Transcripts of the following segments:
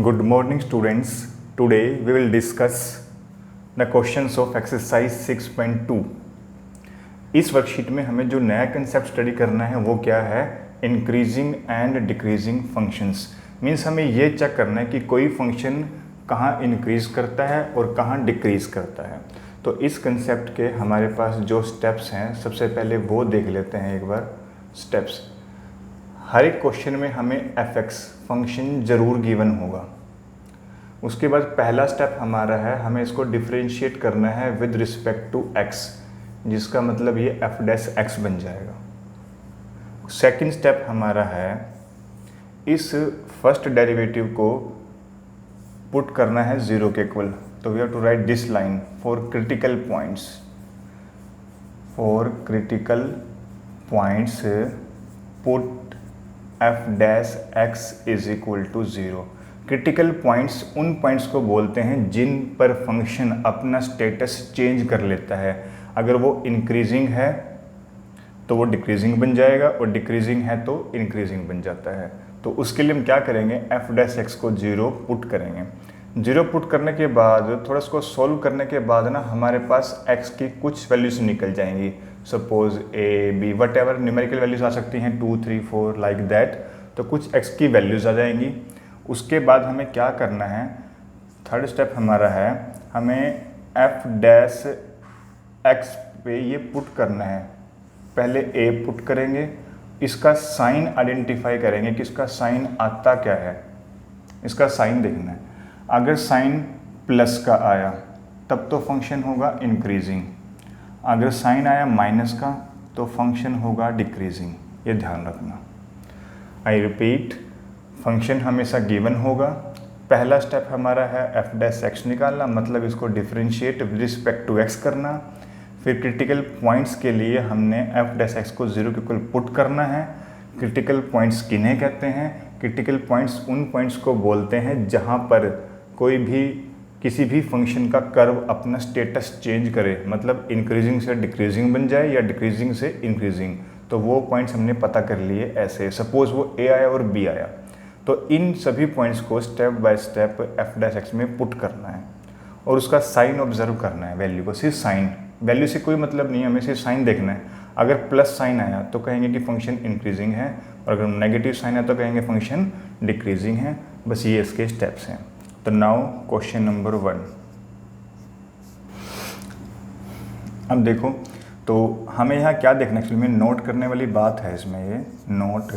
Good morning students. Today we will discuss the questions of exercise 6.2. इस worksheet में हमें जो नया कंसेप्ट स्टडी करना है वो क्या है, increasing and decreasing functions. Means हमें ये चेक करना है कि कोई फंक्शन कहाँ इंक्रीज करता है और कहाँ डिक्रीज करता है। तो इस कंसेप्ट के हमारे पास जो स्टेप्स हैं, सबसे पहले वो देख लेते हैं एक बार स्टेप्स। हर एक क्वेश्चन में हमें एफ फंक्शन ज़रूर गिवन होगा। उसके बाद पहला स्टेप हमारा है, हमें इसको डिफरेंशिएट करना है विद रिस्पेक्ट टू एक्स, जिसका मतलब ये एफ डैश एक्स बन जाएगा। सेकंड स्टेप हमारा है, इस फर्स्ट डेरिवेटिव को पुट करना है ज़ीरो के इक्वल। तो we have to write this line for critical points. For critical points put f dash x is equal to zero. Critical points उन पॉइंट्स को बोलते हैं जिन पर फंक्शन अपना स्टेटस चेंज कर लेता है। अगर वो इंक्रीजिंग है तो वो डिक्रीजिंग बन जाएगा और डिक्रीजिंग है तो इंक्रीजिंग बन जाता है। तो उसके लिए हम क्या करेंगे, एफ डैश एक्स को ज़ीरो पुट करेंगे। ज़ीरो पुट करने के बाद थोड़ा इसको सॉल्व करने के बाद ना हमारे पास एक्स की कुछ वैल्यूज निकल जाएंगी। Suppose A B whatever numerical values आ सकती हैं, 2 3 4 लाइक दैट। तो कुछ एक्स की वैल्यूज आ जाएंगी। उसके बाद हमें क्या करना है, थर्ड स्टेप हमारा है, हमें एफ डैश एक्स पे ये पुट करना है। पहले ए पुट करेंगे, इसका साइन आइडेंटिफाई करेंगे कि इसका साइन आता क्या है। इसका साइन देखना है। अगर साइन प्लस का आया तब तो फंक्शन होगा इंक्रीजिंग। अगर साइन आया माइनस का तो फंक्शन होगा डिक्रीजिंग। ये ध्यान रखना। आई रिपीट, फंक्शन हमेशा गिवन होगा। पहला स्टेप हमारा है एफ डैश एक्स निकालना, मतलब इसको differentiate with respect to x करना। फिर क्रिटिकल पॉइंट्स के लिए हमने एफ डैश एक्स को ज़ीरो के इक्वल पुट करना है। क्रिटिकल पॉइंट्स किन्हें कहते हैं? क्रिटिकल पॉइंट्स उन पॉइंट्स को बोलते हैं जहाँ पर कोई भी किसी भी फंक्शन का कर्व अपना स्टेटस चेंज करे, मतलब इंक्रीजिंग से डिक्रीजिंग बन जाए या डिक्रीजिंग से इंक्रीजिंग। तो वो पॉइंट्स हमने पता कर लिए ऐसे। सपोज वो ए आया और बी आया, तो इन सभी पॉइंट्स को step by step F dash x में पुट करना है और उसका साइन ऑब्जर्व करना है, वैल्यू को। सिर्फ साइन, वैल्यू से कोई मतलब नहीं है, हमें सिर्फ साइन देखना है। अगर प्लस साइन आया तो कहेंगे कि फंक्शन इंक्रीजिंग है, और अगर नेगेटिव साइन आया तो कहेंगे फंक्शन डिक्रीजिंग है। बस ये इसके स्टेप्स हैं। तो नाउ क्वेश्चन नंबर 1। अब देखो, तो हमें यहाँ क्या देखना, एक्चुअली में नोट करने वाली बात है इसमें। ये नोट,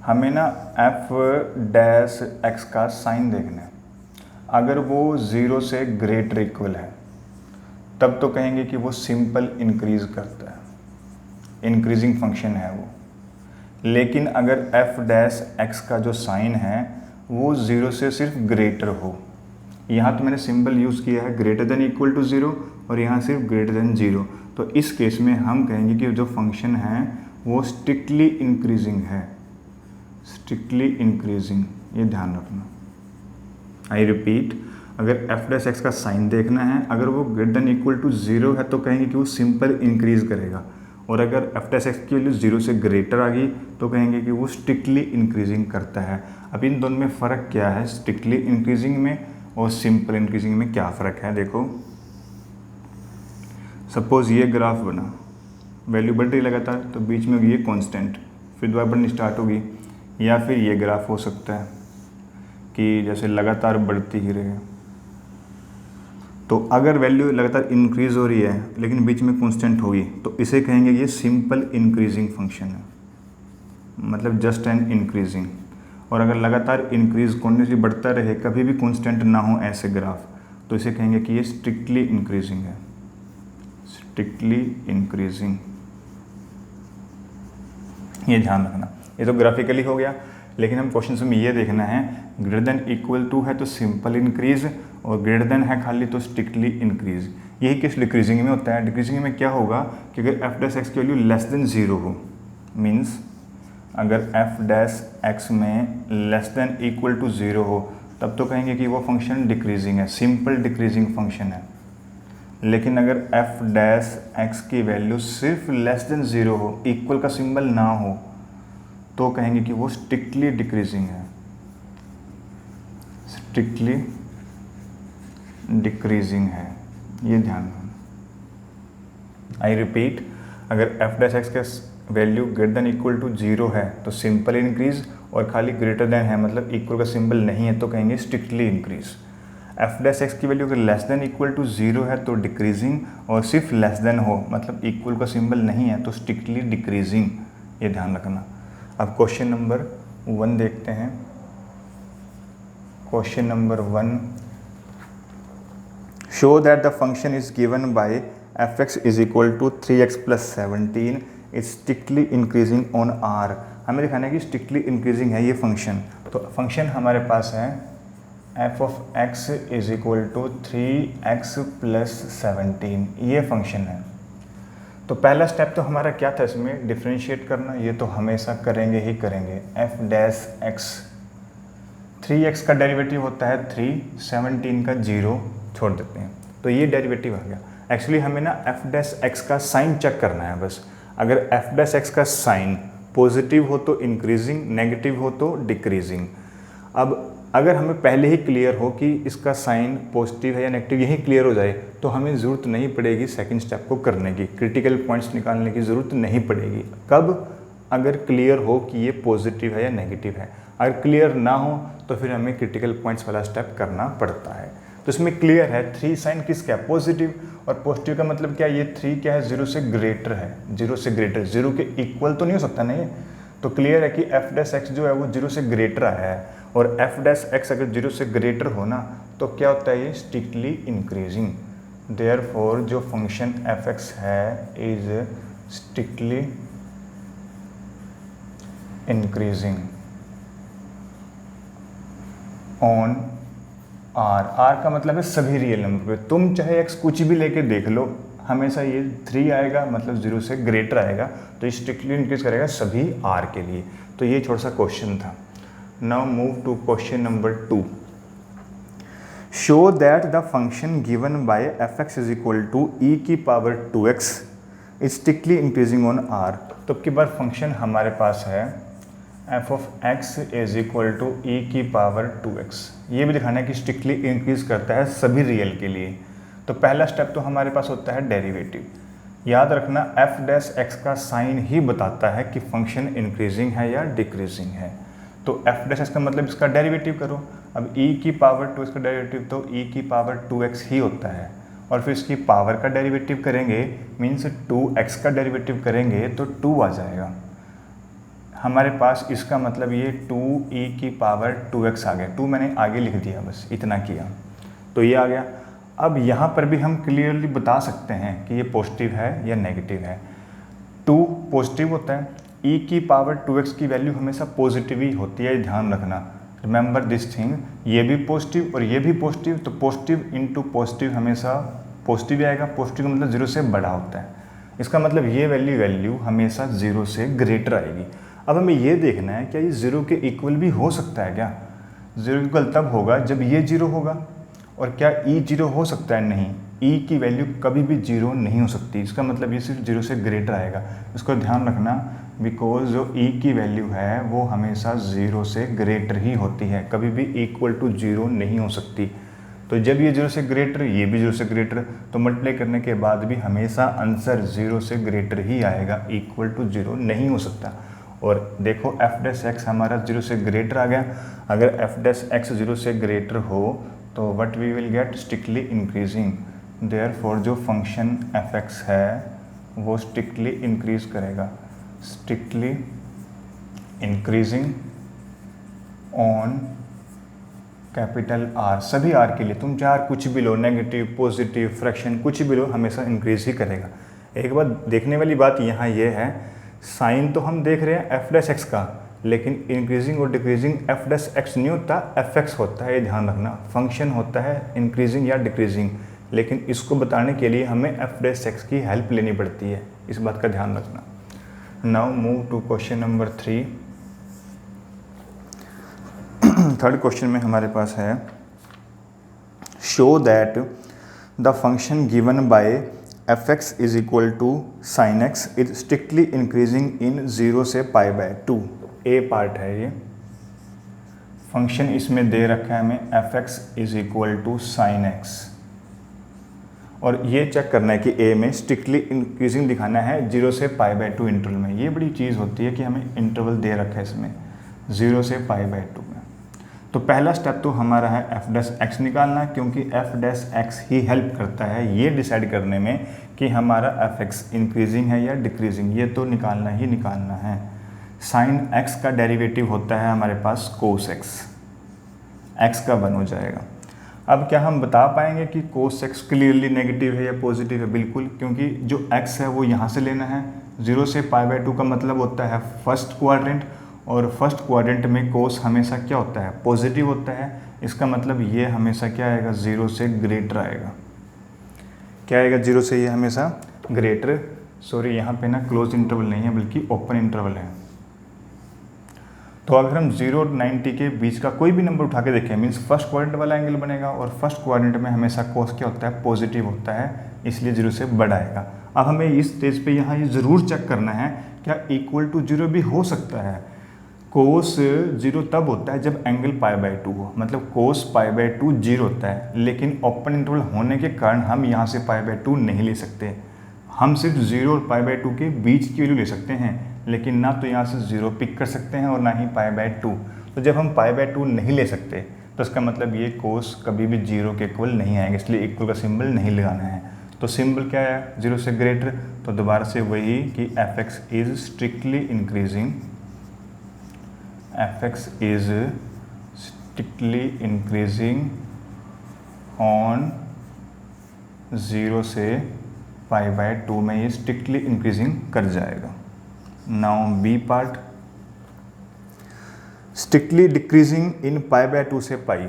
हमें ना एफ डैश एक्स का साइन देखना है। अगर वो ज़ीरो से ग्रेटर इक्वल है तब तो कहेंगे कि वो सिंपल इंक्रीज करता है, इंक्रीजिंग फंक्शन है वो। लेकिन अगर एफ डैश एक्स का जो साइन है वो ज़ीरो से सिर्फ ग्रेटर हो, यहाँ तो मैंने सिंबल यूज़ किया है greater than equal to zero और यहाँ सिर्फ ग्रेटर देन ज़ीरो, तो इस केस में हम कहेंगे कि जो फंक्शन है वो स्ट्रिक्टली इंक्रीजिंग है। स्ट्रिक्टली इंक्रीजिंग, ये ध्यान रखना। आई रिपीट, अगर एफ डैश एक्स का साइन देखना है, अगर वो greater than equal to zero है तो कहेंगे कि वो सिंपल इंक्रीज करेगा, और अगर एफ डैश एक्स की वैल्यू ज़ीरो से ग्रेटर आ गई तो कहेंगे कि वो स्ट्रिक्टली इंक्रीजिंग करता है। अब इन दोनों में फ़र्क क्या है, स्ट्रिक्टली इंक्रीजिंग में और सिंपल इंक्रीजिंग में क्या फ़र्क है? देखो, सपोज़ ये ग्राफ बना, वैल्यू बढ़ रही लगातार, तो बीच में होगी ये कांस्टेंट, फिर दोबारा बढ़नी स्टार्ट होगी। या फिर ये ग्राफ हो सकता है कि जैसे लगातार बढ़ती ही रहे। तो अगर वैल्यू लगातार इंक्रीज़ हो रही है लेकिन बीच में कांस्टेंट होगी तो इसे कहेंगे ये सिंपल इंक्रीजिंग फंक्शन है, मतलब जस्ट एन इंक्रीजिंग। और अगर लगातार इंक्रीज कॉन्टिन्यूसली बढ़ता रहे, कभी भी कांस्टेंट ना हो ऐसे ग्राफ, तो इसे कहेंगे कि ये स्ट्रिक्टली इंक्रीजिंग है। स्ट्रिक्टली इंक्रीजिंग, ये ध्यान रखना। ये तो ग्राफिकली हो गया, लेकिन हम क्वेश्चन में ये देखना है, ग्रेटर देन इक्वल टू है तो सिंपल इंक्रीज, और ग्रेटर देन है खाली तो स्ट्रिक्टली इंक्रीज। यही केस डिक्रीजिंग में होता है। डिक्रीजिंग में क्या होगा कि अगर एफ डैश एक्स की वैल्यू लेस देन ज़ीरो हो, मीन्स अगर एफ डैश एक्स में less than equal to zero हो तब तो कहेंगे कि वो फंक्शन डिक्रीजिंग है, सिंपल डिक्रीजिंग फंक्शन है। लेकिन अगर एफ डैश एक्स की वैल्यू सिर्फ लेस देन ज़ीरो हो, इक्वल का सिंबल ना हो, तो कहेंगे कि वो स्ट्रिक्टली डिक्रीजिंग है। स्ट्रिक्टली डिक्रीजिंग है, ये ध्यान रखना। आई रिपीट, अगर एफ डैश एक्स का value greater than equal to 0 है तो सिंपल इंक्रीज, और खाली ग्रेटर देन है मतलब इक्वल का सिंबल नहीं है तो कहेंगे strictly increase. F dash x की वैल्यू अगर लेस देन इक्वल टू 0 है तो डिक्रीजिंग, और सिर्फ लेस देन हो मतलब इक्वल का सिंबल नहीं है तो स्ट्रिक्टली डिक्रीजिंग, ये ध्यान रखना। अब क्वेश्चन नंबर 1 देखते हैं। Question number 1, show that the function is given by fx is equal to 3x plus 17 is strictly increasing on r। हमें दिखाना है कि स्ट्रिक्टली इंक्रीजिंग है ये फंक्शन। तो फंक्शन हमारे पास है f of x is equal to 3x plus 17, ये फंक्शन है। तो पहला स्टेप तो हमारा क्या था इसमें, डिफ्रेंशिएट करना, ये तो हमेशा करेंगे ही करेंगे। f डैश x, 3x का डेरिवेटिव होता है 3, 17 का 0 छोड़ देते हैं, तो ये डेरिवेटिव आ गया। एक्चुअली हमें ना f डैश x का साइन चेक करना है बस। अगर f डैश x का साइन पॉजिटिव हो तो इंक्रीजिंग, नेगेटिव हो तो डिक्रीजिंग। अब अगर हमें पहले ही क्लियर हो कि इसका साइन पॉजिटिव है या नेगेटिव, यही क्लियर हो जाए तो हमें ज़रूरत नहीं पड़ेगी सेकंड स्टेप को करने की, क्रिटिकल पॉइंट्स निकालने की ज़रूरत नहीं पड़ेगी। कब? अगर क्लियर हो कि ये पॉजिटिव है या नेगेटिव है। अगर क्लियर ना हो तो फिर हमें क्रिटिकल पॉइंट्स वाला स्टेप करना पड़ता है। तो इसमें क्लियर है 3 साइन किसका है, पॉजिटिव, और पॉजिटिव का मतलब क्या है, ये 3 क्या है, 0 से ग्रेटर है, 0 से ग्रेटर, 0 के इक्वल तो नहीं हो सकता ना ये। तो क्लियर है कि f डैश एक्स जो है वो 0 से ग्रेटर आया है, और f डैश एक्स अगर 0 से ग्रेटर हो ना तो क्या होता है, ये स्ट्रिक्टली इंक्रीजिंग। देयरफॉर जो फंक्शन f(x) है is strictly increasing on r का मतलब है सभी रियल नंबर पे। तुम चाहे x कुछ भी लेके देख लो, हमेशा ये 3 आएगा मतलब 0 से ग्रेटर आएगा, तो ये स्ट्रिक्टली इंक्रीज करेगा सभी r के लिए। तो ये छोटा सा क्वेश्चन था। Now move to question number 2। Show that the function given by f(x) is equal to e की power 2x is strictly increasing on r। तो अब की बार फंक्शन हमारे पास है f of x is equal to e की power 2x। ये भी दिखाना है कि स्ट्रिक्टली इंक्रीज करता है सभी रियल के लिए। तो पहला स्टेप तो हमारे पास होता है डेरिवेटिव। याद रखना f डैश x का साइन ही बताता है कि फंक्शन इंक्रीजिंग है या डिक्रीजिंग है। तो f डैश x का मतलब इसका डेरिवेटिव करो। अब e की पावर 2 इसका डेरिवेटिव तो e की पावर 2x ही होता है, और फिर इसकी पावर का डेरिवेटिव करेंगे मीन्स 2x का डेरिवेटिव करेंगे तो 2 आ जाएगा हमारे पास। इसका मतलब ये 2e की पावर 2x आ गया। 2 मैंने आगे लिख दिया, बस इतना किया तो ये आ गया। अब यहाँ पर भी हम क्लियरली बता सकते हैं कि ये पॉजिटिव है या नेगेटिव है। 2 पॉजिटिव होता है, e की पावर 2x की वैल्यू हमेशा पॉजिटिव ही होती है, ध्यान रखना। रिमेंबर दिस थिंग, ये भी पॉजिटिव और ये भी पॉजिटिव, तो पॉजिटिव इंटू पॉजिटिव हमेशा पॉजिटिव ही आएगा। पॉजिटिव का मतलब 0 से बड़ा होता है, इसका मतलब ये वैल्यू हमेशा 0 से ग्रेटर आएगी। अब हमें ये देखना है क्या ये 0 के इक्वल भी हो सकता है क्या। 0 के इक्वल तब होगा जब ये 0 होगा, और क्या e 0 हो सकता है, नहीं, e की वैल्यू कभी भी 0 नहीं हो सकती। इसका मतलब ये सिर्फ 0 से ग्रेटर आएगा, इसको ध्यान रखना। बिकॉज जो e की वैल्यू है वो हमेशा 0 से ग्रेटर ही होती है, कभी भी इक्वल टू 0 नहीं हो सकती। तो जब ये 0 से ग्रेटर, ये भी 0 से ग्रेटर, तो मल्टीप्लाई करने के बाद भी हमेशा आंसर 0 से ग्रेटर ही आएगा, इक्वल टू 0 नहीं हो सकता। और देखो f डैश x हमारा 0 से ग्रेटर आ गया। अगर f डैश x 0 से ग्रेटर हो तो what we will get, strictly increasing. Therefore जो फंक्शन f(x) है वो स्ट्रिक्टली इंक्रीज करेगा, strictly increasing on capital R, सभी R के लिए। तुम चाहे कुछ भी लो, नेगेटिव, पॉजिटिव, फ्रैक्शन, कुछ भी लो, हमेशा इंक्रीज ही करेगा। एक बात देखने वाली बात यहाँ ये है, साइन तो हम देख रहे हैं f डैश x का, लेकिन इंक्रीजिंग और डिक्रीजिंग f डैश x नहीं होता, f(x) होता है, ये ध्यान रखना। फंक्शन होता है इंक्रीजिंग या डिक्रीजिंग, लेकिन इसको बताने के लिए हमें f डैश x की हेल्प लेनी पड़ती है, इस बात का ध्यान रखना। Now move to question number 3। Third question में हमारे पास है, show that the function given by f(x) is equal to sin x is strictly increasing in 0 से π/2। ए पार्ट है ये। फंक्शन इसमें दे रखा है हमें f x is equal to sine x, और ये चेक करना है कि ए में स्ट्रिक्टली इंक्रीजिंग दिखाना है 0 से π/2 इंटरवल में। ये बड़ी चीज़ होती है कि हमें इंटरवल दे रखा है इसमें 0 से π/2 में। तो पहला स्टेप तो हमारा है एफ डैश एक्स निकालना, क्योंकि एफ डैश एक्स ही हेल्प करता है ये डिसाइड करने में कि हमारा एफ एक्स इंक्रीजिंग है या डिक्रीजिंग, ये तो निकालना ही निकालना है। साइन एक्स का डेरिवेटिव होता है हमारे पास कोस एक्स, एक्स का 1 हो जाएगा। अब क्या हम बता पाएंगे कि कोस एक्स क्लियरली नेगेटिव है या पॉजिटिव है? बिल्कुल, क्योंकि जो एक्स है वो यहाँ से लेना है। 0 से π/2 का मतलब होता है फर्स्ट क्वाड्रेंट, और फर्स्ट क्वाड्रेंट में कोस हमेशा क्या होता है? पॉजिटिव होता है। इसका मतलब ये हमेशा क्या आएगा? 0 से ग्रेटर आएगा। क्या आएगा? 0 से ये हमेशा ग्रेटर, सॉरी यहाँ पे ना क्लोज इंटरवल नहीं है बल्कि ओपन इंटरवल है। तो अगर हम 0 और 90 के बीच का कोई भी नंबर उठा के देखें, मीन्स फर्स्ट क्वाड्रेंट वाला एंगल बनेगा, और फर्स्ट क्वाड्रेंट में हमेशा कोस क्या होता है? पॉजिटिव होता है, इसलिए 0 से बड़ा आएगा। अब हमें इस स्टेज पे यहाँ ये ज़रूर चेक करना है क्या इक्वल टू 0 भी हो सकता है। कोस 0 तब होता है जब एंगल π/2 हो, मतलब कोस π/2 0 होता है, लेकिन ओपन इंटरवल होने के कारण हम यहाँ से π/2 नहीं ले सकते। हम सिर्फ 0 और π/2 के बीच की वैल्यू ले सकते हैं, लेकिन ना तो यहाँ से 0 पिक कर सकते हैं और ना ही π/2। तो जब हम π/2 नहीं ले सकते तो इसका मतलब ये कोस कभी भी 0 के इक्वल नहीं आएंगे, इसलिए इक्वल का सिंबल नहीं लगाना है। तो सिंबल क्या है? 0 से ग्रेटर। तो दोबारा से वही कि F x is strictly increasing, F x is strictly increasing on 0 से π/2 में ये स्ट्रिक्टली इंक्रीजिंग कर जाएगा। Now B part, strictly decreasing in π/2 से पाई,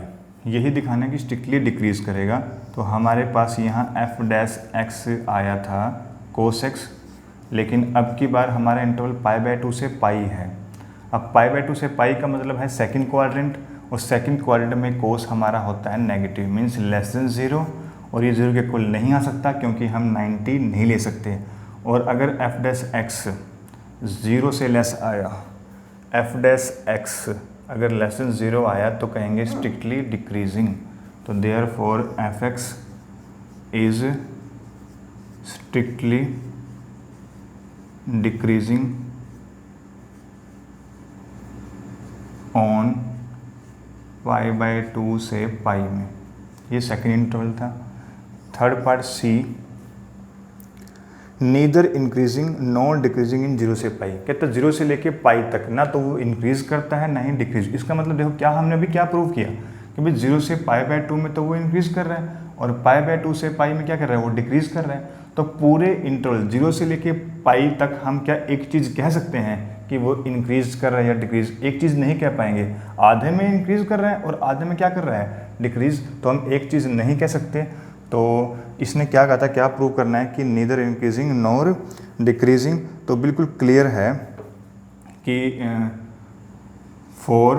यही दिखाना है कि स्ट्रिक्टली डिक्रीज करेगा। तो हमारे पास यहाँ एफ डैश एक्स आया था कोस एक्स, लेकिन अब की बार हमारा इंटरवल π/2 से पाई है। अब π/2 से पाई का मतलब है सेकंड क्वाड्रेंट, और सेकंड क्वाड्रेंट में कोस हमारा होता है नेगेटिव, मीन्स लेस देन 0, और ये 0 के इक्वल नहीं आ सकता क्योंकि हम 90 नहीं ले सकते। और अगर एफ डैश एक्स 0 से लेस आया, एफ डैश एक्स अगर लेस देन 0 आया तो कहेंगे स्ट्रिक्टली डिक्रीजिंग। तो therefore F x is strictly decreasing on π/2 से पाई में। ये सेकेंड इंटरवल था। Third part C, neither increasing nor decreasing in 0 से पाई। कहता है 0 से लेके पाई तक ना तो वो इंक्रीज करता है ना ही डिक्रीज। इसका मतलब देखो क्या हमने अभी क्या प्रूव किया कि भाई 0 से π/2 में तो वो इंक्रीज कर रहा है, और π/2 से पाई में क्या कर रहा है? वो डिक्रीज कर रहा है। तो पूरे इंटरवल 0 से लेके पाई तक हम क्या एक चीज़ कह सकते हैं कि वो इंक्रीज कर रहा है या डिक्रीज? एक चीज़ नहीं कह पाएंगे। आधे में इंक्रीज कर रहा है और आधे में क्या कर रहा है? डिक्रीज। तो हम एक चीज़ नहीं कह सकते। तो इसने क्या कहा था, क्या प्रूव करना है कि नीदर इंक्रीजिंग नॉर डिक्रीजिंग। तो बिल्कुल क्लियर है कि फॉर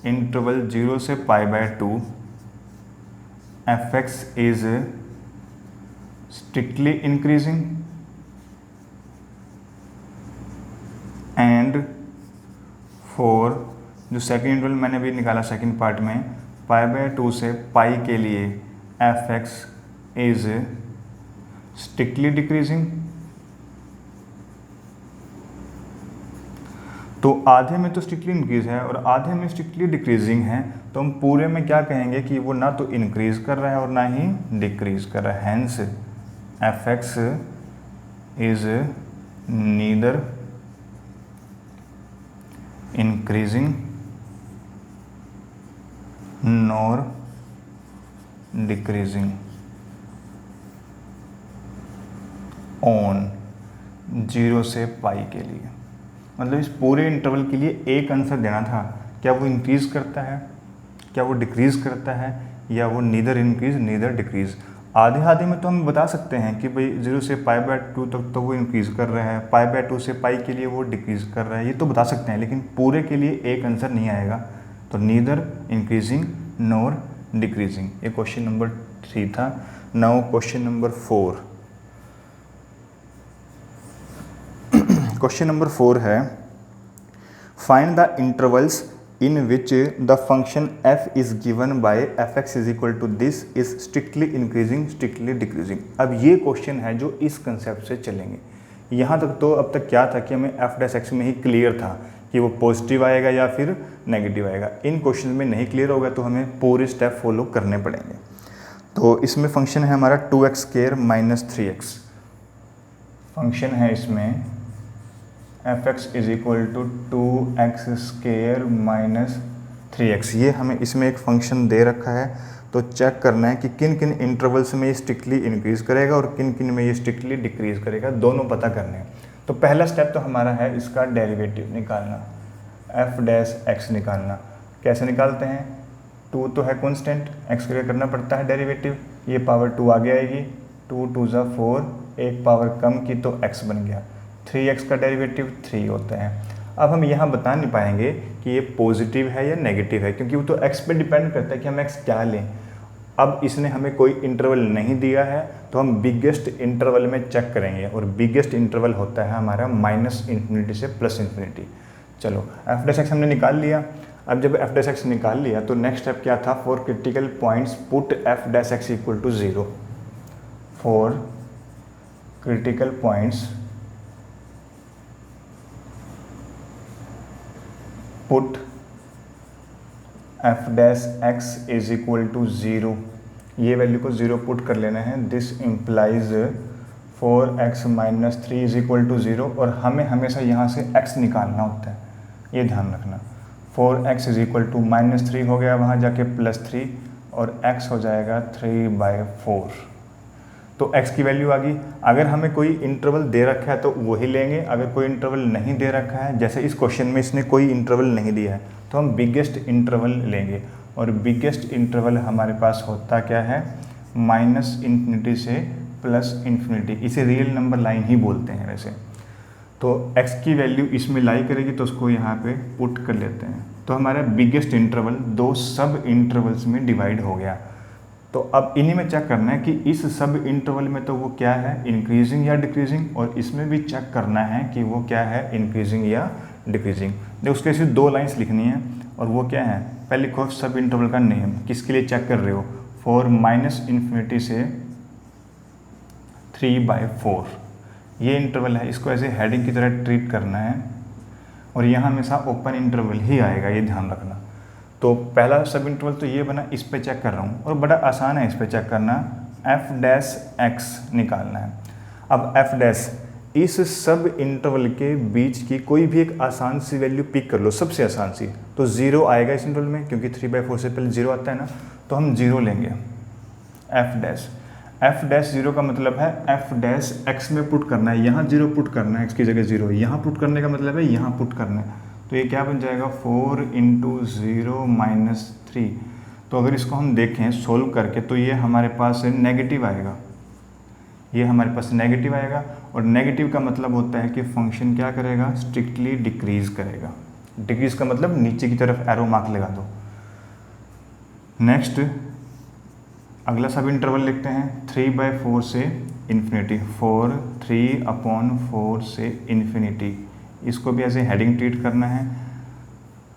इंटरवल 0 से π/2 F x is strictly increasing and for जो सेकेंड इंटरवल मैंने भी निकाला सेकेंड पार्ट में, π/2 से पाई के लिए F x is strictly decreasing. तो आधे में तो स्ट्रिक्टली इंक्रीज है और आधे में स्ट्रिक्टली डिक्रीजिंग है, तो हम पूरे में क्या कहेंगे कि वो ना तो इंक्रीज कर रहा है और ना ही डिक्रीज कर रहा है। Hence f x is neither increasing nor decreasing on 0 से पाई के लिए। मतलब इस पूरे इंटरवल के लिए एक आंसर देना था, क्या वो इंक्रीज करता है, क्या वो डिक्रीज करता है, या वो नीदर इंक्रीज नीदर डिक्रीज। आधे आधे में तो हम बता सकते हैं कि भाई 0 से π/2 तक तो वो इंक्रीज कर रहा है, π/2 से पाई के लिए वो डिक्रीज कर रहा है, ये तो बता सकते हैं, लेकिन पूरे के लिए एक आंसर नहीं आएगा। तो नीदर इंक्रीजिंग नॉर डिक्रीजिंग, ये क्वेश्चन नंबर 3 था। Now question number 4। Question number 4 है, find the intervals in which the function f is given by fx is equal to this is strictly increasing strictly decreasing। अब ये question है जो इस concept से चलेंगे। यहाँ तक तो अब तक क्या था कि हमें एफ डैश एक्स में ही क्लियर था कि वो पॉजिटिव आएगा या फिर नेगेटिव आएगा। इन क्वेश्चन में नहीं क्लियर होगा तो हमें पूरे स्टेप फॉलो करने पड़ेंगे। तो इसमें फंक्शन है हमारा 2x² माइनस 3x। फंक्शन है इसमें fx is equal to 2x² minus 3x। ये हमें इसमें एक फंक्शन दे रखा है, तो चेक करना है कि किन किन इंटरवल्स में ये स्ट्रिक्टली इंक्रीज़ करेगा और किन किन में ये स्ट्रिक्टली डिक्रीज़ करेगा, दोनों पता करने हैं। तो पहला स्टेप तो हमारा है इसका डेरिवेटिव निकालना, f डैश x निकालना। कैसे निकालते हैं? 2 तो है कांस्टेंट, x के लिए करना पड़ता है डेरिवेटिव, ये पावर 2 आगे आएगी, 2 2 ज़ा 4, एक पावर कम की तो x बन गया। 3x का डेरिवेटिव 3 होता है। अब हम यहाँ बता नहीं पाएंगे कि ये पॉजिटिव है या नेगेटिव है, क्योंकि वो तो x पे डिपेंड करता है कि हम x क्या लें। अब इसने हमें कोई इंटरवल नहीं दिया है, तो हम बिगेस्ट इंटरवल में चेक करेंगे, और बिगेस्ट इंटरवल होता है हमारा -∞ से +∞। चलो f डैश एक्स हमने निकाल लिया। अब जब f डैश एक्स निकाल लिया तो नेक्स्ट स्टेप क्या था? For critical points put f dash x equal to 0। For critical points put f dash x is equal to 0। ये वैल्यू को 0 पुट कर लेना है। This implies 4x minus 3 is equal to 0, और हमें हमेशा यहाँ से x निकालना होता है, ये ध्यान रखना। 4x इज इक्वल टू -3 हो गया, वहाँ जाके +3, और x हो जाएगा 3/4। तो x की वैल्यू आ गई। अगर हमें कोई इंटरवल दे रखा है तो वही लेंगे, अगर कोई इंटरवल नहीं दे रखा है, जैसे इस क्वेश्चन में इसने कोई इंटरवल नहीं दिया है, तो हम बिगेस्ट इंटरवल लेंगे, और बिगेस्ट इंटरवल हमारे पास होता क्या है? -∞ से +∞। इसे रियल नंबर लाइन ही बोलते हैं वैसे। तो x की वैल्यू इसमें लाई करेगी, तो उसको यहाँ पे पुट कर लेते हैं। तो हमारा बिगेस्ट इंटरवल 2 सब इंटरवल्स में डिवाइड हो गया। तो अब इन्हीं में चेक करना है कि इस सब इंटरवल में तो वो क्या है, इंक्रीजिंग या डिक्रीजिंग, और इसमें भी चेक करना है कि वो क्या है, इंक्रीजिंग या डिक्रीजिंग। देखो उसके सिर्फ 2 लाइंस लिखनी है, और वो क्या है? पहले लिखो सब इंटरवल का नेम, किसके लिए चेक कर रहे हो? फॉर -∞ से 3/4 ये इंटरवल है, इसको ऐसे हेडिंग की तरह ट्रीट करना है, और यहाँ हमेशा ओपन इंटरवल ही आएगा, ये ध्यान रखना। तो पहला सब इंटरवल तो ये बना, इस पे चेक कर रहा हूँ, और बड़ा आसान है इस पे चेक करना। f डैश x निकालना है। अब f डैश इस सब इंटरवल के बीच की कोई भी एक आसान सी वैल्यू पिक कर लो, सबसे आसान सी। तो 0 आएगा इस इंटरवल में, क्योंकि 3/4 से पहले 0 आता है ना, तो हम 0 लेंगे। f डैश 0 का मतलब है f डैश x में पुट करना है, यहाँ 0 पुट करना है, x की जगह 0, यहाँ पुट करने का मतलब है यहाँ पुट करना है। तो ये क्या बन जाएगा? 4 × 0 - 3। तो अगर इसको हम देखें सोल्व करके, तो ये हमारे पास नेगेटिव आएगा, ये हमारे पास नेगेटिव आएगा, और नेगेटिव का मतलब होता है कि फंक्शन क्या करेगा? स्ट्रिक्टली डिक्रीज़ करेगा। डिक्रीज़ का मतलब नीचे की तरफ एरो मार्क लगा दो। नेक्स्ट अगला सब इंटरवल लिखते हैं 3/4 से ∞, 4 3/4 से ∞। इसको भी ऐसे हेडिंग ट्रीट करना है।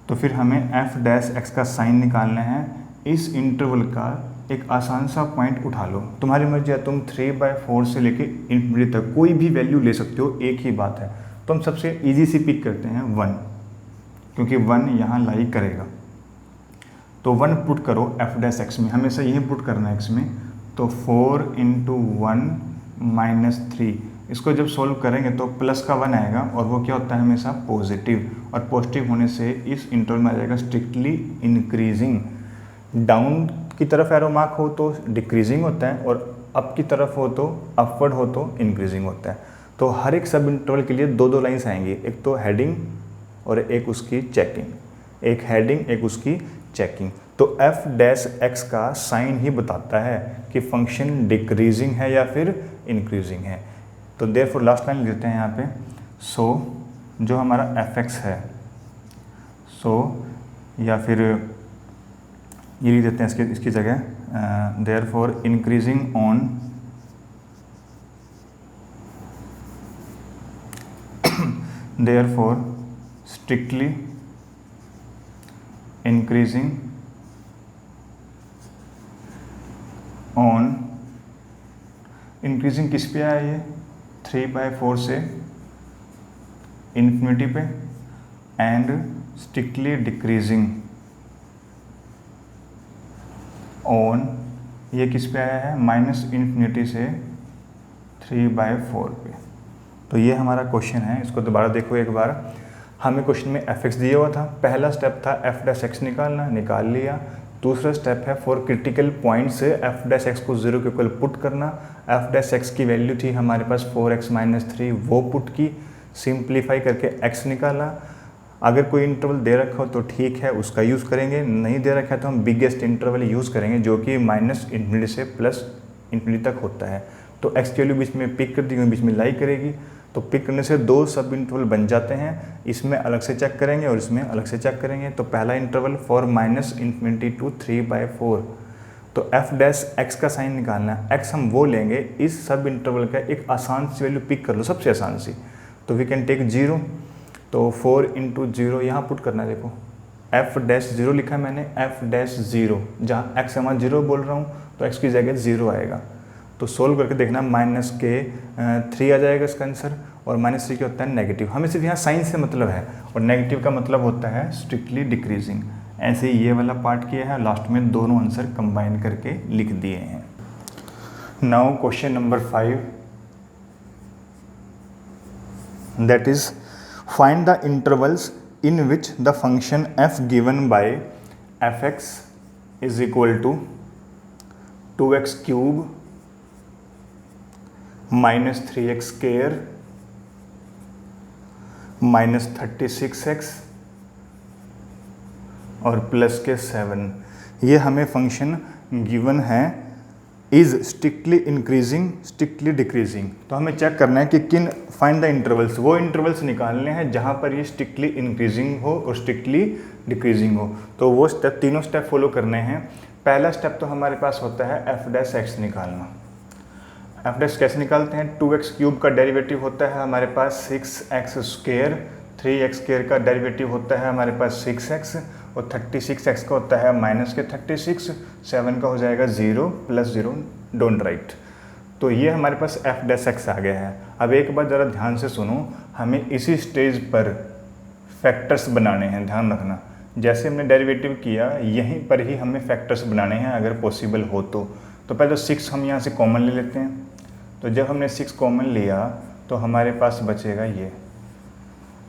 तो फिर हमें f डैश x का साइन निकालना है। इस इंटरवल का एक आसान सा पॉइंट उठा लो, तुम्हारी मर्जी है, तुम 3/4 से लेके ∞ तक कोई भी वैल्यू ले सकते हो, एक ही बात है। तो हम सबसे इजी सी पिक करते हैं 1, क्योंकि 1 यहाँ लाई करेगा। तो 1 पुट करो f डैश x में, हमेशा यही पुट करना है x में। तो 4 × 1 - 3, इसको जब सोल्व करेंगे तो प्लस का 1 आएगा, और वो क्या होता है? हमेशा पॉजिटिव, और पॉजिटिव होने से इस इंटरवल में आ जाएगा स्ट्रिक्टली इंक्रीजिंग। डाउन की तरफ एरो मार्क हो तो डिक्रीजिंग होता है, और अप की तरफ हो तो अपवर्ड हो तो इंक्रीजिंग होता है। तो हर एक सब इंटरवल के लिए 2 लाइन्स आएंगी, एक तो हेडिंग और एक उसकी चेकिंग, एक हेडिंग एक उसकी चेकिंग। तो f डैश x का साइन ही बताता है कि फंक्शन डिक्रीजिंग है या फिर इंक्रीजिंग है। तो देयरफॉर लास्ट लाइन लिखते हैं यहाँ पे, सो जो हमारा fx है, सो या फिर ये लिख देते हैं इसकी जगह, therefore increasing on therefore strictly increasing on, increasing किस पे आया ये, 3/4 से इन्फिनिटी पे, एंड स्ट्रिक्टली डिक्रीजिंग ऑन, ये किस पे आया है, -इन्फिनिटी से 3/4 पे। तो ये हमारा क्वेश्चन है, इसको दोबारा देखो एक बार। हमें क्वेश्चन में f(x) दिया हुआ था, पहला स्टेप था f'(x) निकालना, निकाल लिया। दूसरा स्टेप है फॉर क्रिटिकल पॉइंट से f'(x) को 0 के इक्वल पुट करना। f'(x) की वैल्यू थी हमारे पास 4x - 3, वो पुट की, सिंप्लीफाई करके x निकाला। अगर कोई इंटरवल दे रखा हो तो ठीक है, उसका यूज़ करेंगे, नहीं दे रखा है तो हम बिगेस्ट इंटरवल यूज़ करेंगे जो कि -इन्फिनिटी से +इन्फिनिटी तक होता है। तो x की वैल्यू बीच में पिक कर दी, बीच में लाई करेगी, तो पिक करने से 2 सब इंटरवल बन जाते हैं। इसमें अलग से चेक करेंगे और इसमें अलग से चेक करेंगे। तो पहला इंटरवल फॉर -इन्फिनिटी टू 3/4, तो f'(x) का साइन निकालना है। x हम वो लेंगे, इस सब इंटरवल का एक आसान सी वैल्यू पिक कर लो, सबसे आसान सी, तो वी कैन टेक 0। तो 4 × 0 यहाँ पुट करना है। देखो f'0 लिखा है मैंने, f'0, जहाँ x मैं 0 बोल रहा हूँ तो x की जगह 0 आएगा। तो सोल्व करके देखना, -3 आ जाएगा इसका आंसर, और -3 क्या होता है, नेगेटिव। हमें सिर्फ यहाँ साइन से मतलब है, और नेगेटिव का मतलब होता है स्ट्रिक्टली डिक्रीजिंग। ऐसे ही ये वाला पार्ट किया है, लास्ट में दोनों आंसर कंबाइन करके लिख दिए हैं। Now question number 5, that is find the intervals in which the function f given by f(x) is equal to 2x³ -3x² -36x और प्लस के 7। ये हमें फंक्शन गिवन है, is strictly increasing strictly decreasing. तो हमें चेक करना है कि किन, फाइंड द इंटरवल्स, वो इंटरवल्स निकालने हैं जहाँ पर ये स्ट्रिक्टली इंक्रीजिंग हो और स्ट्रिक्टली डिक्रीजिंग हो। तो वो स्टेप, तीनों स्टेप फॉलो करने हैं। पहला स्टेप तो हमारे पास होता है f'(x) निकालना। f' कैसे निकालते हैं, 2x³ का डेरिवेटिव होता है हमारे पास 6x², 3x² का डेरिवेटिव होता है हमारे पास 6x, और 36x का होता है -36, 7 का हो जाएगा 0 + 0, डोंट राइट। तो ये हमारे पास f'(x) आ गया है। अब एक बार ज़रा ध्यान से सुनो, हमें इसी स्टेज पर फैक्टर्स बनाने हैं, ध्यान रखना। जैसे हमने डेरिवेटिव किया, यहीं पर ही हमें फैक्टर्स बनाने हैं अगर पॉसिबल हो तो। पहले तो 6 हम यहाँ से कॉमन ले लेते हैं। तो जब हमने 6 कॉमन लिया तो हमारे पास बचेगा ये,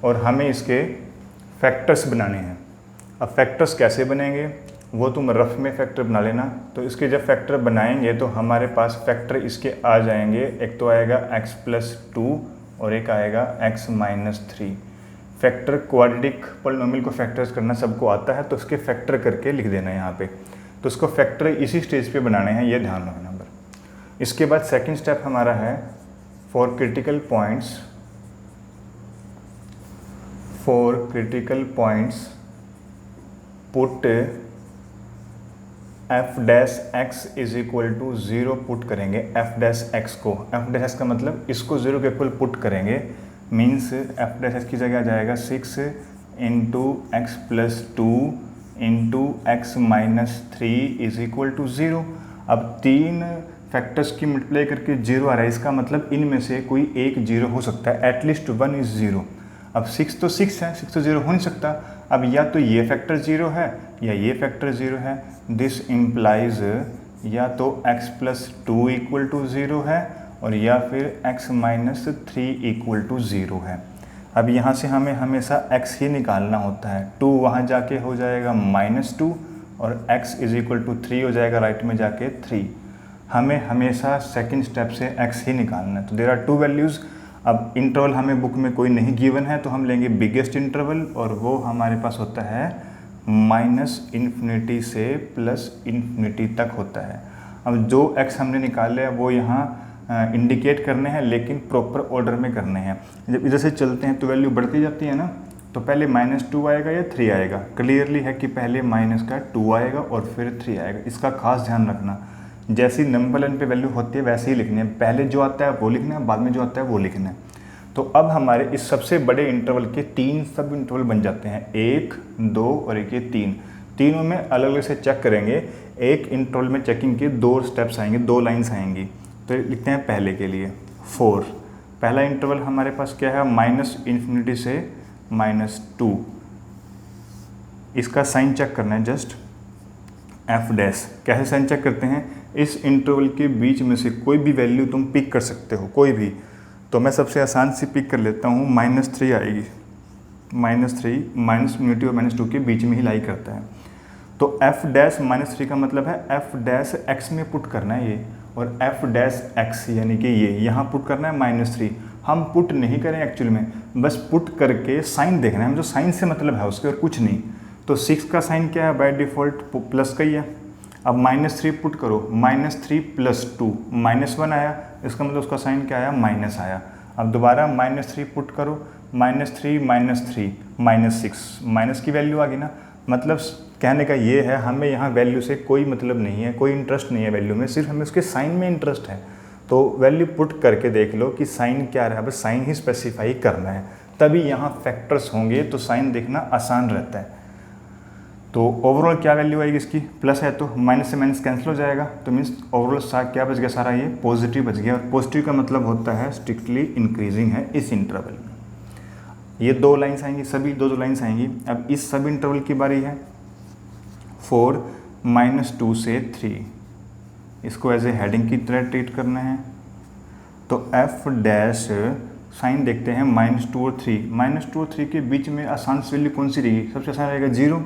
और हमें इसके फैक्टर्स बनाने हैं। अब फैक्टर्स कैसे बनेंगे वो तुम रफ में फैक्टर बना लेना। तो इसके जब फैक्टर बनाएंगे तो हमारे पास फैक्टर इसके आ जाएंगे, एक तो आएगा x + 2 और एक आएगा x - 3। फैक्टर क्वाड्रेटिक पॉलिनोमियल को फैक्टर्स करना सबको आता है, तो उसके फैक्टर करके लिख देना यहाँ पे। तो उसको फैक्टर इसी स्टेज पे बनाने हैं, ये ध्यान रखना। इसके बाद सेकंड स्टेप हमारा है for critical points put f'(x) is equal to 0 put करेंगे f'(x) को। f'(x) का मतलब इसको 0 के इक्वल पुट करेंगे, मीन्स f'(x) की जगह आ जाएगा 6 × x + 2 × x - 3 is equal to 0। अब 3 फैक्टर्स की मल्टीप्लाई करके 0 आ रहा है, इसका मतलब इनमें से कोई एक 0 हो सकता है, एटलीस्ट 1 इज 0। अब 6 तो 6 है, 6 तो 0 हो नहीं सकता। अब या तो ये फैक्टर 0 है या ये फैक्टर 0 है। दिस इम्प्लाइज या तो x + 2 = 0 है और या फिर x - 3 = 0 है। अब यहाँ से हमें हमेशा x ही निकालना होता है। 2 वहाँ जाके हो जाएगा -2 और x = 3 हो जाएगा राइट में जाके 3। हमें हमेशा सेकंड स्टेप से x ही निकालना है। तो देयर आर 2 वैल्यूज़। अब इंटरवल हमें बुक में कोई नहीं गिवन है तो हम लेंगे बिगेस्ट इंटरवल, और वो हमारे पास होता है -इन्फिनिटी से +इन्फिनिटी तक होता है। अब जो x हमने निकाले हैं वो यहाँ इंडिकेट करने हैं, लेकिन प्रॉपर ऑर्डर में करने हैं। जब इधर से चलते हैं तो वैल्यू बढ़ती जाती है ना, तो पहले -2 आएगा या 3 आएगा। क्लियरली है कि पहले -2 आएगा और फिर 3 आएगा, इसका खास ध्यान रखना। जैसी नंबर लाइन पे वैल्यू होती है वैसे ही लिखनी है, पहले जो आता है वो लिखना है, बाद में जो आता है वो लिखना है। तो अब हमारे इस सबसे बड़े इंटरवल के 3 सब इंटरवल बन जाते हैं, 1, 2 और एक ये 3। तीनों में अलग अलग से चेक करेंगे। एक इंटरवल में चेकिंग के 2 स्टेप्स आएंगे, 2 लाइंस आएंगी। तो लिखते हैं पहले के लिए 4। पहला इंटरवल हमारे पास क्या है, -∞ से -2। इसका साइन चेक करना है जस्ट f डैश। कैसे साइन चेक करते हैं, इस इंटरवल के बीच में से कोई भी वैल्यू तुम पिक कर सकते हो, कोई भी। तो मैं सबसे आसान सी पिक कर लेता हूँ, -3 आएगी। -3 -∞ और -2 के बीच में ही लाई करता है। तो f डैश -3 का मतलब है f डैश x में पुट करना है ये, और f डैश x यानी कि ये यहाँ पुट करना है -3। हम पुट नहीं करें एक्चुअल में, बस पुट करके साइन देखना है, हम जो साइन से मतलब है उसके और कुछ नहीं। तो 6 का साइन क्या है, बाय डिफ़ॉल्ट प्लस का ही है। अब -3 पुट करो, -3 + 2 -1 आया, इसका मतलब उसका साइन क्या आया, माइनस आया। अब दोबारा -3 पुट करो, -3 -3 -6, माइनस की वैल्यू आ गई ना। मतलब कहने का ये है, हमें यहाँ वैल्यू से कोई मतलब नहीं है, कोई इंटरेस्ट नहीं है वैल्यू में, सिर्फ हमें उसके साइन में इंटरेस्ट है। तो वैल्यू पुट करके देख लो कि साइन क्या रहा है, बस साइन ही स्पेसिफाई करना है, तभी यहाँ फैक्टर्स होंगे तो साइन देखना आसान रहता है। तो ओवरऑल क्या वैल्यू आएगी इसकी, प्लस है तो माइनस से माइनस कैंसिल हो जाएगा, तो मीन्स ओवरऑल क्या बच गया, सारा ये पॉजिटिव बच गया। और पॉजिटिव का मतलब होता है स्ट्रिक्टली इंक्रीजिंग है इस इंटरवल में। ये 2 लाइन्स आएंगी, सभी 2 लाइन्स आएंगी। अब इस सब इंटरवल की बारी है 4 -2 से 3, इसको एज ए हेडिंग की तरह ट्रीट करना है। तो f डैश साइन देखते हैं -2 और 3, -2 और 3 के बीच में आसान सी वैल्यू कौन सी रहेगी, सबसे आसान रहेगा 0।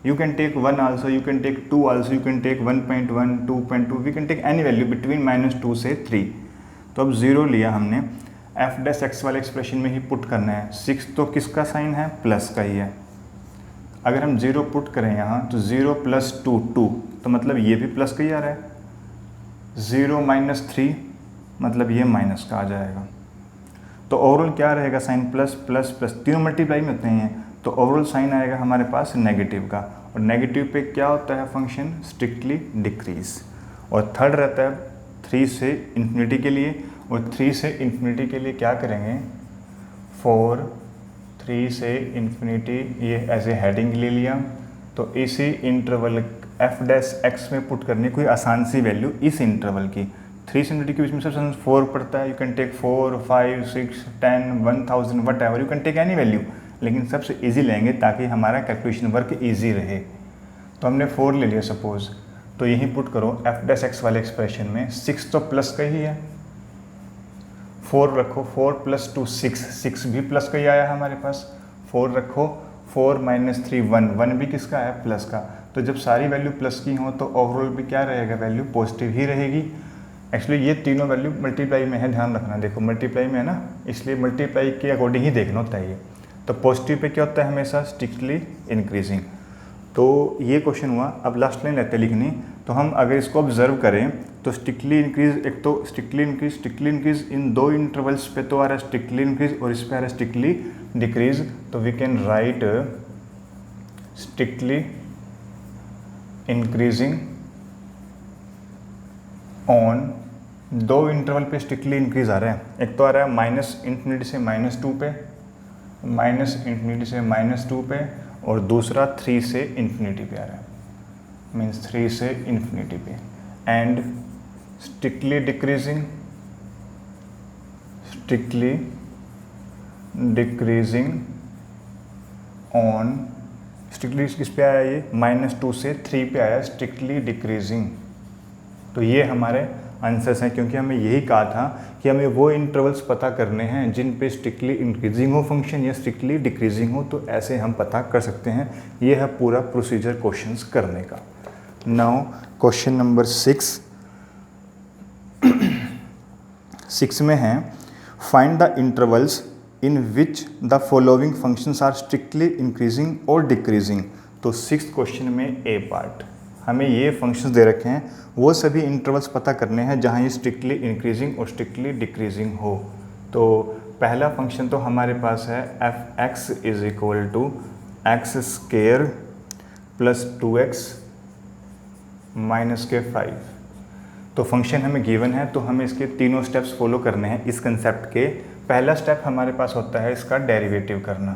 You can take 1 also, you can take 2 also, you can take 1.1, 2.2, we can take any value between -2 से 3। तो अब 0 लिया हमने, f डैश x वाले एक्सप्रेशन में ही पुट करना है। 6 तो किसका साइन है, प्लस का ही है। अगर हम 0 पुट करें यहाँ तो 0 + 2 2, तो मतलब ये भी प्लस का ही आ रहा है। 0 - 3 मतलब ये माइनस का आ जाएगा। तो ओवरऑल क्या रहेगा, साइन प्लस प्लस प्लस, तीनों मल्टीप्लाई में होते हैं, तो ओवरऑल साइन आएगा हमारे पास नेगेटिव का। और नेगेटिव पे क्या होता है फंक्शन, स्ट्रिक्टली डिक्रीज। और थर्ड रहता है 3 से इन्फिनिटी के लिए, और 3 से इन्फिनिटी के लिए क्या करेंगे, 4 3 से इन्फिनिटी, ये एज ए हेडिंग ले लिया। तो इसी इंटरवल f डैश x में पुट करनी कोई आसान सी वैल्यू इस इंटरवल की। 3 से इन्फिनिटी के बीच में सबसे 4 पड़ता है, you can take 4 5 6 10 1000 whatever, you can take any value, लेकिन सबसे इजी लेंगे ताकि हमारा कैलकुलेशन वर्क इजी रहे। तो हमने 4 ले लिया सपोज, तो यहीं पुट करो f डैश x वाले एक्सप्रेशन में। 6 तो प्लस का ही है, 4 रखो, 4 + 2 6, 6 भी प्लस का ही आया हमारे पास। 4 रखो, 4 - 3 1, 1 भी किसका है, प्लस का। तो जब सारी वैल्यू प्लस की हो तो ओवरऑल भी क्या रहेगा, वैल्यू पॉजिटिव ही रहेगी। एक्चुअली ये तीनों वैल्यू मल्टीप्लाई में है, ध्यान रखना, देखो मल्टीप्लाई में है ना, इसलिए मल्टीप्लाई के अकॉर्डिंग ही देखना होता है ये। तो पॉजिटिव पे क्या होता है हमेशा, स्ट्रिक्टली इंक्रीजिंग। तो ये क्वेश्चन हुआ। अब लास्ट लाइन रहते लिखनी, तो हम अगर इसको ऑब्जर्व करें तो स्ट्रिक्टली इंक्रीज, एक तो स्ट्रिक्टली इंक्रीज इन 2 इंटरवल्स पे तो आ रहा है स्ट्रिक्टली इंक्रीज, और इस पे आ रहा है स्ट्रिक्टली डिक्रीज। तो we can write strictly increasing on 2 interval पे स्ट्रिक्टली इंक्रीज आ रहा है। एक तो आ रहा है -∞ से -2 पे, -∞ से -2 पे, और दूसरा 3 से इन्फिनिटी पे आ रहा है, मीन्स 3 से इन्फिनिटी पे। And strictly decreasing on, strictly किस पे आया ये, -2 से 3 पे आया, स्ट्रिक्टली डिक्रीजिंग। तो ये हमारे आंसर्स हैं, क्योंकि हमें यही कहा था कि हमें वो इंटरवल्स पता करने हैं जिन पे स्ट्रिक्टली इंक्रीजिंग हो फंक्शन या स्ट्रिक्टली डिक्रीजिंग हो, तो ऐसे हम पता कर सकते हैं। ये है पूरा प्रोसीजर क्वेश्चंस करने का। नाउ क्वेश्चन नंबर 6 में है, find the intervals in which the following functions are strictly increasing और डिक्रीजिंग। तो 6th क्वेश्चन में ए पार्ट, हमें ये फंक्शंस दे रखे हैं, वो सभी इंटरवल्स पता करने हैं जहाँ ये स्ट्रिक्टली इंक्रीजिंग और स्ट्रिक्टली डिक्रीजिंग हो। तो पहला फंक्शन तो हमारे पास है f(x) = x² + 2x - 5। तो फंक्शन हमें गिवन है, तो हमें इसके तीनों स्टेप्स फॉलो करने हैं इस कंसेप्ट के। पहला स्टेप हमारे पास होता है इसका डेरिवेटिव करना।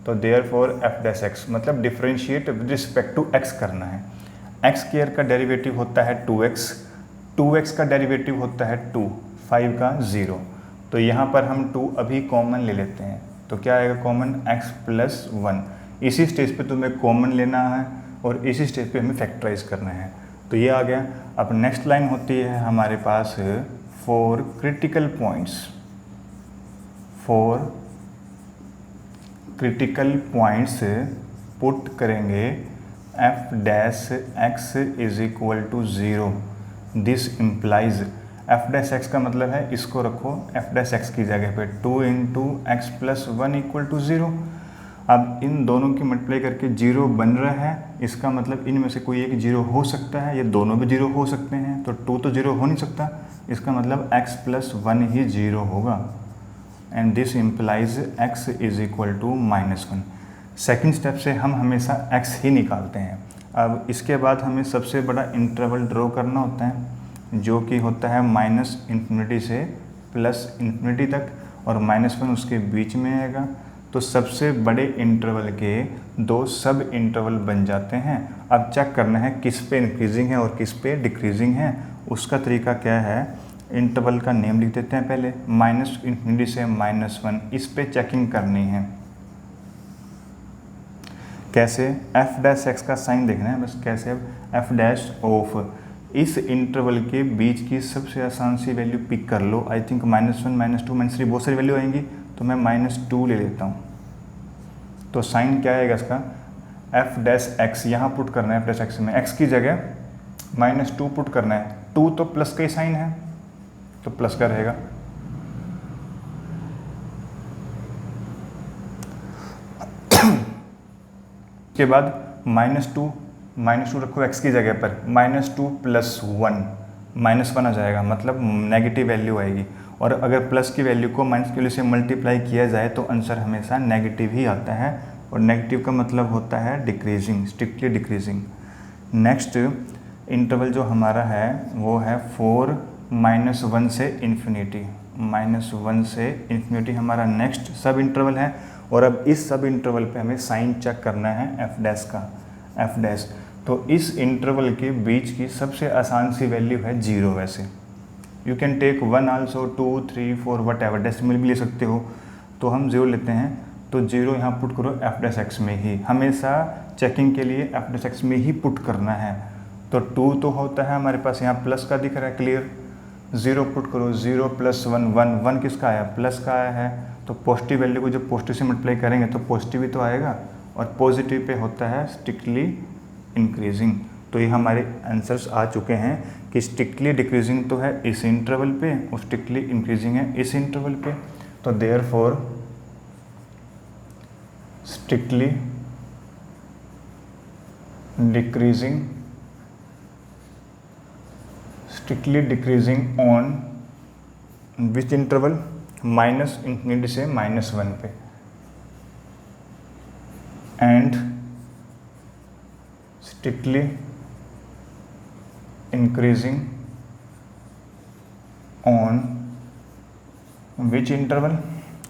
तो देयरफॉर एफ डैश एक्स मतलब differentiate with respect to x करना है। एक्स स्क्वायर का डेरिवेटिव होता है 2x, 2x का डेरिवेटिव होता है 2, 5 का 0। तो यहाँ पर हम 2 अभी कॉमन ले लेते हैं, तो क्या आएगा कॉमन x प्लस 1। इसी स्टेज पे तुम्हें कॉमन लेना है और इसी स्टेज पे हमें फैक्टराइज करना है। तो ये आ गया। अब नेक्स्ट लाइन होती है हमारे पास for critical points, for critical points put करेंगे F dash x is equal to 0। This implies F dash x का मतलब है इसको रखो एफ डैश एक्स की जगह पे 2 into x plus 1 equal to 0। अब इन दोनों की मल्टीप्लाई करके 0 बन रहा है, इसका मतलब इनमें से कोई एक 0 हो सकता है, ये दोनों भी 0 हो सकते हैं। तो 2 तो 0 हो नहीं सकता, इसका मतलब x प्लस 1 ही 0 होगा। And this implies x is equal to -1। Second step से हम हमेशा x ही निकालते हैं। अब इसके बाद हमें सबसे बड़ा इंटरवल ड्रॉ करना होता है, जो कि होता है -∞ से +∞ तक, और -1 उसके बीच में आएगा। तो सबसे बड़े इंटरवल के 2 सब इंटरवल बन जाते हैं। अब चेक करना है किस पे इंक्रीजिंग है और किस पे डिक्रीजिंग है। उसका तरीका क्या है, इंटरवल का नेम लिख देते हैं पहले, -∞ से -1, इस पे चेकिंग करनी है। कैसे, एफ डैश एक्स का साइन देखना है बस। कैसे, अब एफ डैश ऑफ इस इंटरवल के बीच की सबसे आसान सी वैल्यू पिक कर लो। आई थिंक -1, -2, -3 बहुत सारी वैल्यू आएंगी, तो मैं -2 ले लेता हूँ। तो साइन क्या आएगा इसका, एफ डैश एक्स यहाँ पुट करना है, एफ डैश एक्स में एक्स की जगह -2 पुट करना है। 2 तो प्लस का ही साइन है, तो प्लस का रहेगा। के बाद -2 रखो x की जगह पर, -2 + 1, -1 आ जाएगा, मतलब नेगेटिव वैल्यू आएगी। और अगर प्लस की वैल्यू को माइनस की वैल्यू से मल्टीप्लाई किया जाए तो आंसर हमेशा नेगेटिव ही आता है, और नेगेटिव का मतलब होता है decreasing, strictly decreasing. Next interval जो हमारा है वो है 4 -1 से इन्फिनिटी, -1 से इन्फिनिटी हमारा नेक्स्ट सब इंटरवल है। और अब इस सब इंटरवल पे हमें साइन चेक करना है एफ डैश का, एफ डैश। तो इस इंटरवल के बीच की सबसे आसान सी वैल्यू है 0। वैसे you can take 1 also, 2, 3, 4 whatever, decimal भी ले सकते हो। तो हम 0 लेते हैं, तो 0 यहाँ पुट करो एफ डैश एक्स में ही, हमेशा चेकिंग के लिए एफ डैश एक्स में ही पुट करना है। तो 2 तो होता है हमारे पास, यहाँ प्लस का दिख रहा है क्लियर, 0 पुट करो, 0 + 1, 1 किसका आया, प्लस का आया है। तो पॉजिटिव वैल्यू को जब पॉजिटिव से मल्टीप्लाई करेंगे तो पॉजिटिव ही तो आएगा, और पॉजिटिव पे होता है स्ट्रिक्टली इंक्रीजिंग। तो ये हमारे आंसर्स आ चुके हैं कि स्ट्रिक्टली डिक्रीजिंग तो है इस इंटरवल पे और स्ट्रिक्टली इंक्रीजिंग है इस इंटरवल पे। तो therefore strictly decreasing on which interval, -∞ से -1 पे, and strictly increasing on which interval,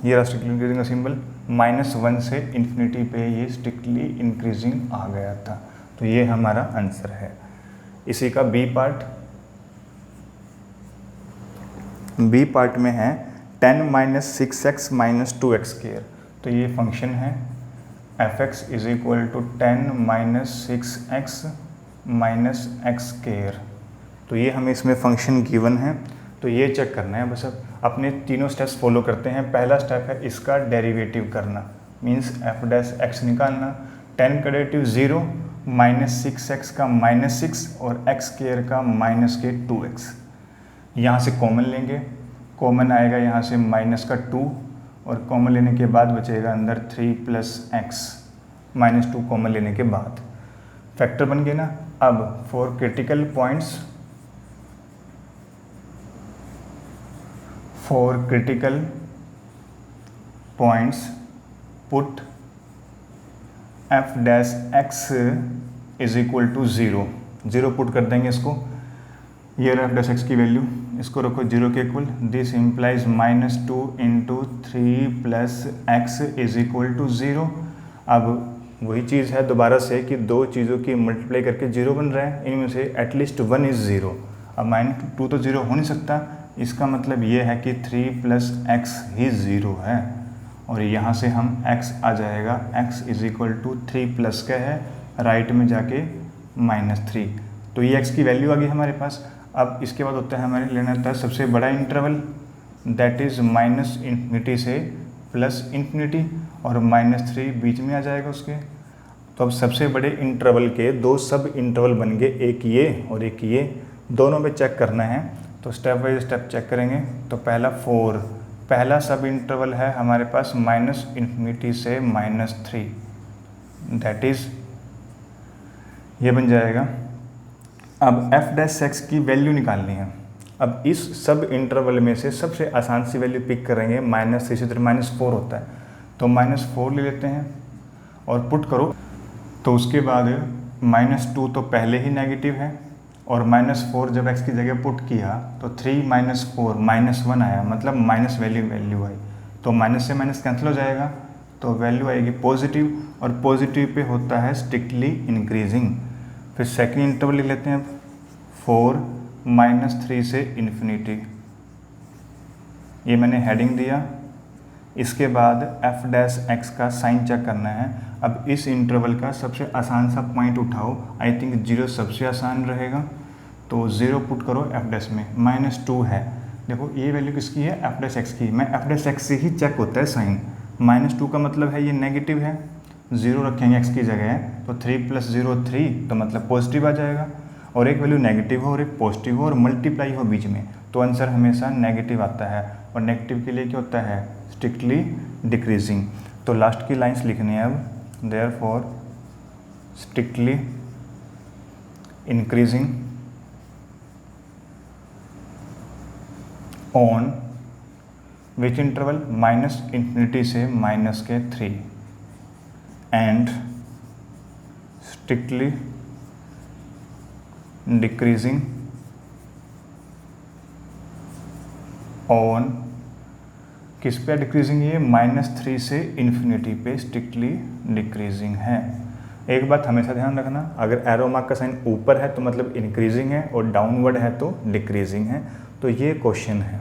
ये रहा स्ट्रिक्टली इंक्रीजिंग का सिंबल, -1 से इन्फिनिटी पे ये स्ट्रिक्टली इंक्रीजिंग आ गया था। तो ये हमारा आंसर है। इसी का बी पार्ट में है 10 - 6x - 2x²। तो ये फंक्शन है f(x) is equal to 10 - 6x - x²। तो ये हमें इसमें फंक्शन गिवन है, तो ये चेक करना है बस। अब अपने तीनों स्टेप्स फॉलो करते हैं। पहला स्टेप है इसका डेरिवेटिव करना, मीन्स एफ डैश एक्स निकालना। 10 का डेरिवेटिव 0, -6x का -6 और x² का -2x। यहाँ से कॉमन लेंगे, कॉमन आएगा यहाँ से -2, और कॉमन लेने के बाद बचेगा अंदर 3 + x, -2 कॉमन लेने के बाद फैक्टर बन गए ना। अब for critical points put f dash x is equal to 0 put कर देंगे इसको। ये एफ डैश एक्स की वैल्यू, इसको रखो 0 के इक्वल। This implies -2 × 3 + x is equal to 0। अब वही चीज़ है दोबारा से कि दो चीज़ों की मल्टीप्लाई करके 0 बन रहा है, इनमें से एटलीस्ट 1 इज़ 0। अब -2 तो 0 हो नहीं सकता, इसका मतलब ये है कि 3 + x ही 0 है, और यहाँ से हम x आ जाएगा, x = 3 प्लस क्या है राइट में जाके -3, तो ये x की वैल्यू आ गई हमारे पास। अब इसके बाद होता है हमारे लेना होता है सबसे बड़ा इंटरवल, दैट इज़ -∞ से +∞, और -3 बीच में आ जाएगा उसके। तो अब सबसे बड़े इंटरवल के दो सब इंटरवल बन गए, एक ये और एक ये, दोनों में चेक करना है। तो स्टेप बाय स्टेप चेक करेंगे। तो पहला 4, पहला सब इंटरवल है हमारे पास -∞ से -3, दैट इज़ ये बन जाएगा। अब f' की वैल्यू निकालनी है। अब इस सब इंटरवल में से सबसे आसान सी वैल्यू पिक करेंगे, -3 से -4 होता है, तो -4 ले लेते हैं और पुट करो। तो उसके बाद -2 तो पहले ही नेगेटिव है, और -4 जब x की जगह पुट किया तो 3 - 4 -1 आया, मतलब माइनस वैल्यू आई, तो माइनस से माइनस कैंसिल हो जाएगा, तो वैल्यू आएगी पॉजिटिव, और पॉजिटिव पे होता है स्ट्रिक्टली इंक्रीजिंग। फिर सेकंड इंटरवल लिख लेते हैं अब, 4 -3 से ∞, ये मैंने हेडिंग दिया। इसके बाद f' का साइन चेक करना है। अब इस इंटरवल का सबसे आसान सा पॉइंट उठाओ, आई थिंक 0 सबसे आसान रहेगा, तो 0 पुट करो f' में, -2 है, देखो ये वैल्यू किसकी है, f' की, मैं f' से ही चेक होता है साइन, -2 का मतलब है ये नेगेटिव है, 0 रखेंगे x की जगह, तो 3 + 0 3, तो मतलब पॉजिटिव आ जाएगा, और एक वैल्यू नेगेटिव हो और एक पॉजिटिव हो और मल्टीप्लाई हो बीच में, तो आंसर हमेशा नेगेटिव आता है, और नेगेटिव के लिए क्या होता है, स्ट्रिक्टली डिक्रीजिंग। तो लास्ट की लाइंस लिखनी है अब, therefore strictly increasing on which interval, -∞ से -3, एंड स्ट्रिक्टली डिक्रीजिंग ऑन, किस पे डिक्रीजिंग, ये -3 से ∞ पे स्ट्रिक्टली डिक्रीजिंग है। एक बात हमेशा ध्यान रखना, अगर एरो मार्क का साइन ऊपर है तो मतलब इंक्रीजिंग है, और डाउनवर्ड है तो डिक्रीजिंग है। तो ये क्वेश्चन है।